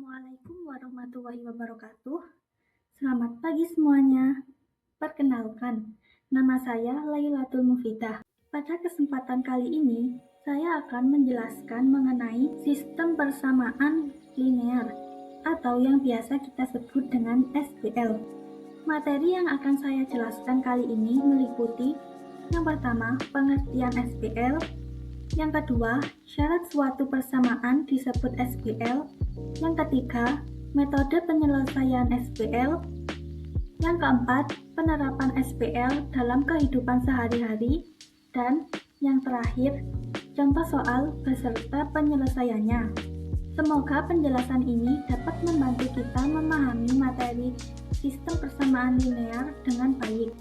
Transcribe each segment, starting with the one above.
Assalamualaikum warahmatullahi wabarakatuh. Selamat pagi semuanya. Perkenalkan, nama saya Lailatul Mufidah. Pada kesempatan kali ini, saya akan menjelaskan mengenai sistem persamaan linear atau yang biasa kita sebut dengan SPL. Materi yang akan saya jelaskan kali ini meliputi yang pertama, pengertian SPL, yang kedua, syarat suatu persamaan disebut SPL. Yang ketiga, metode penyelesaian SPL. Yang keempat, penerapan SPL dalam kehidupan sehari-hari. Dan yang terakhir, contoh soal beserta penyelesaiannya. Semoga penjelasan ini dapat membantu kita memahami materi sistem persamaan linear dengan baik.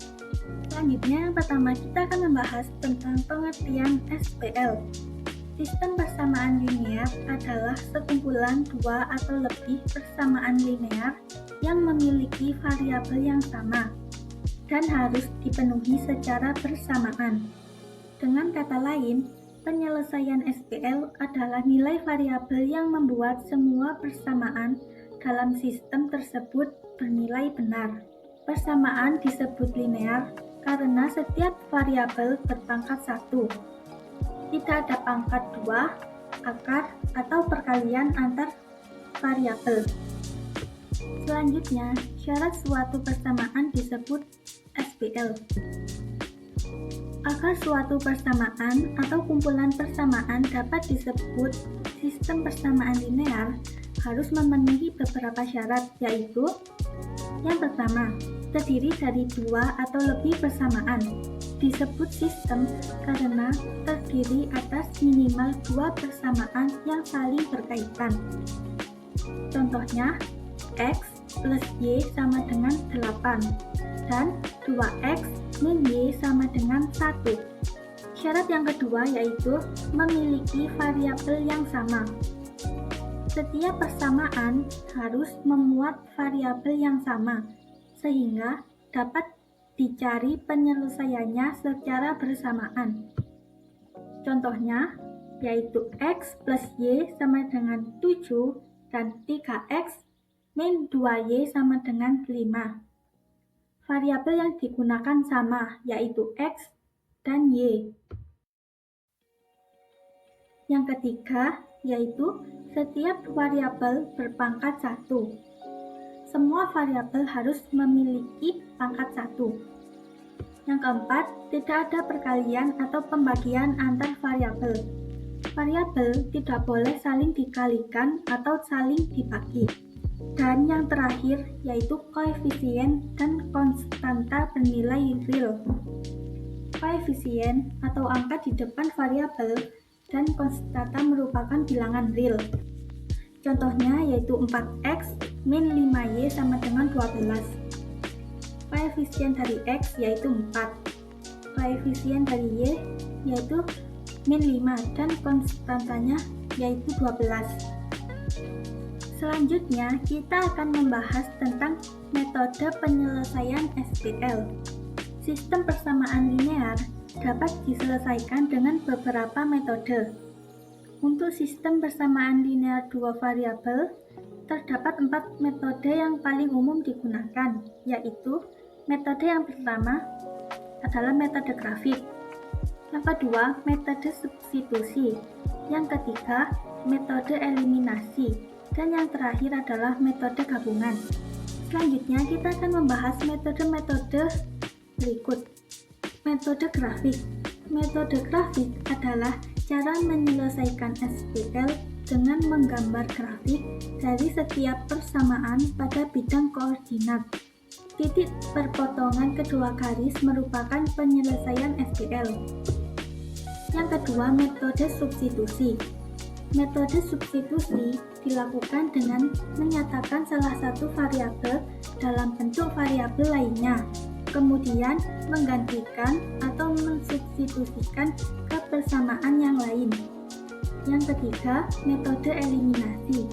Selanjutnya, yang pertama kita akan membahas tentang pengertian SPL. Sistem persamaan linear adalah sekumpulan dua atau lebih persamaan linear yang memiliki variabel yang sama dan harus dipenuhi secara bersamaan. Dengan kata lain, penyelesaian SPL adalah nilai variabel yang membuat semua persamaan dalam sistem tersebut bernilai benar. Persamaan disebut linear karena setiap variabel berpangkat 1. Tidak ada pangkat 2, akar, atau perkalian antar variabel. Selanjutnya, syarat suatu persamaan disebut SPL. Agar suatu persamaan atau kumpulan persamaan dapat disebut sistem persamaan linear, harus memenuhi beberapa syarat, yaitu yang pertama, terdiri dari dua atau lebih persamaan. Disebut sistem karena terdiri atas minimal dua persamaan yang saling berkaitan. Contohnya, X plus Y sama dengan 8 dan 2X min Y sama dengan 1. Syarat yang kedua yaitu memiliki variabel yang sama. Setiap persamaan harus memuat variabel yang sama, sehingga dapat dicari penyelesaiannya secara bersamaan. Contohnya, yaitu X plus Y sama dengan 7 dan 3X min 2Y sama dengan 5. Variabel yang digunakan sama, yaitu X dan Y. Yang ketiga, yaitu setiap variabel berpangkat 1. Semua variabel harus memiliki pangkat 1. Yang keempat, tidak ada perkalian atau pembagian antar variabel. Variabel tidak boleh saling dikalikan atau saling dibagi. Dan yang terakhir, yaitu koefisien dan konstanta bernilai real. Koefisien atau angka di depan variabel dan konstanta merupakan bilangan real. Contohnya yaitu 4X min 5Y sama dengan 12. Koefisien dari X yaitu 4. Koefisien dari Y yaitu min 5 dan konstantanya yaitu 12. Selanjutnya, kita akan membahas tentang metode penyelesaian SPL. Sistem persamaan linear dapat diselesaikan dengan beberapa metode. Untuk sistem persamaan linear dua variabel, terdapat 4 metode yang paling umum digunakan, yaitu metode yang pertama adalah metode grafik, yang kedua metode substitusi, yang ketiga metode eliminasi, dan yang terakhir adalah metode gabungan. Selanjutnya kita akan membahas metode-metode berikut. Metode grafik. Metode grafik adalah cara menyelesaikan SPL dengan menggambar grafik dari setiap persamaan pada bidang koordinat. Titik perpotongan kedua garis merupakan penyelesaian SPL. Yang kedua, metode substitusi. Metode substitusi dilakukan dengan menyatakan salah satu variabel dalam bentuk variabel lainnya, kemudian menggantikan atau mensubstitusikan ke persamaan yang lain. Yang ketiga, metode eliminasi.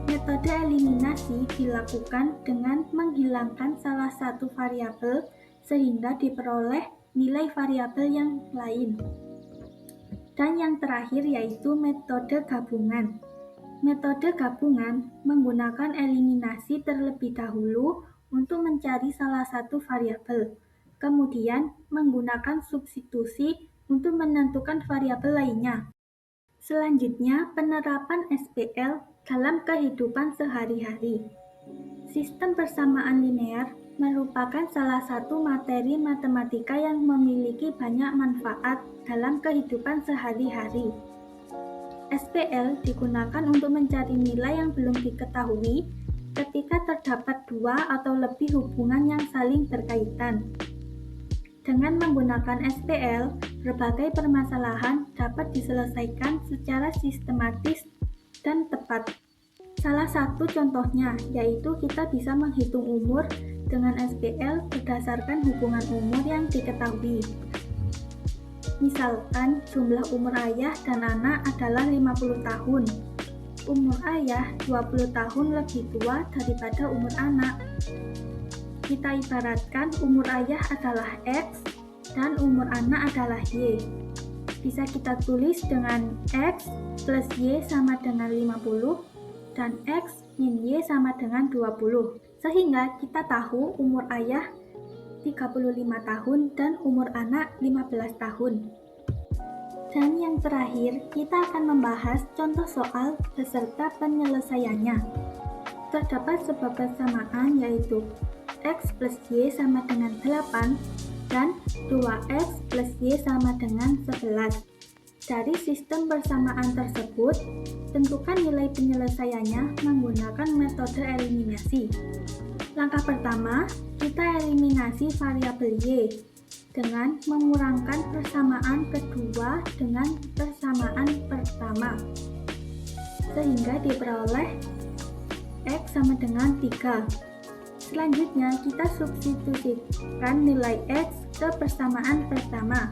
Metode eliminasi dilakukan dengan menghilangkan salah satu variabel sehingga diperoleh nilai variabel yang lain. Dan yang terakhir yaitu metode gabungan. Metode gabungan menggunakan eliminasi terlebih dahulu untuk mencari salah satu variabel, kemudian menggunakan substitusi untuk menentukan variabel lainnya. Selanjutnya, penerapan SPL dalam kehidupan sehari-hari. Sistem persamaan linear merupakan salah satu materi matematika yang memiliki banyak manfaat dalam kehidupan sehari-hari. SPL digunakan untuk mencari nilai yang belum diketahui ketika terdapat dua atau lebih hubungan yang saling berkaitan. Dengan menggunakan SPL, berbagai permasalahan dapat diselesaikan secara sistematis dan tepat. Salah satu contohnya yaitu kita bisa menghitung umur dengan SPL berdasarkan hubungan umur yang diketahui. Misalkan jumlah umur ayah dan anak adalah 50 tahun. Umur ayah 20 tahun lebih tua daripada umur anak. Kita ibaratkan umur ayah adalah X dan umur anak adalah Y. Bisa kita tulis dengan X plus Y sama dengan 50 dan X min Y sama dengan 20. Sehingga kita tahu umur ayah 35 tahun dan umur anak 15 tahun. Dan yang terakhir, kita akan membahas contoh soal beserta penyelesaiannya. Terdapat sebuah persamaan yaitu X plus Y sama dengan 8 dan 2X plus Y sama dengan 11. Dari sistem persamaan tersebut, tentukan nilai penyelesaiannya menggunakan metode eliminasi. Langkah pertama, kita eliminasi variabel Y dengan mengurangkan persamaan kedua dengan persamaan pertama, sehingga diperoleh X sama dengan 3. Selanjutnya, kita substitusikan nilai X ke persamaan pertama,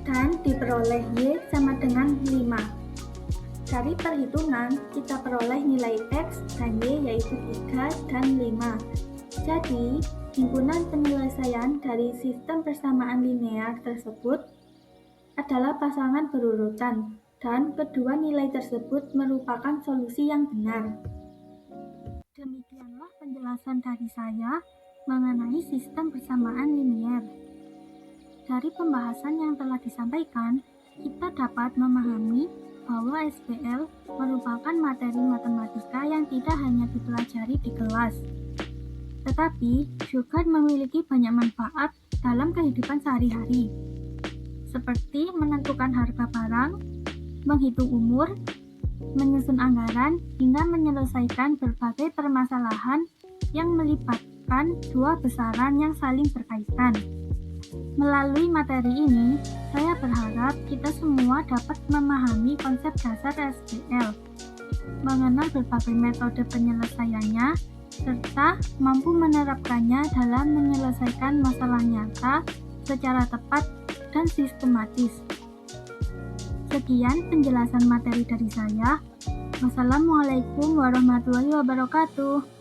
dan diperoleh Y sama dengan 5. Dari perhitungan, kita peroleh nilai X dan Y yaitu 3 dan 5. Jadi, himpunan penyelesaian dari sistem persamaan linear tersebut adalah pasangan berurutan, dan kedua nilai tersebut merupakan solusi yang benar. Demikianlah penjelasan dari saya mengenai sistem persamaan linear. Dari pembahasan yang telah disampaikan, kita dapat memahami bahwa SPL merupakan materi matematika yang tidak hanya dipelajari di kelas, tetapi juga memiliki banyak manfaat dalam kehidupan sehari-hari, seperti menentukan harga barang, menghitung umur, menyusun anggaran, hingga menyelesaikan berbagai permasalahan yang melibatkan dua besaran yang saling berkaitan. Melalui materi ini, saya berharap kita semua dapat memahami konsep dasar SPL, mengenal berbagai metode penyelesaiannya, serta mampu menerapkannya dalam menyelesaikan masalah nyata secara tepat dan sistematis. Sekian penjelasan materi dari saya. Wassalamualaikum warahmatullahi wabarakatuh.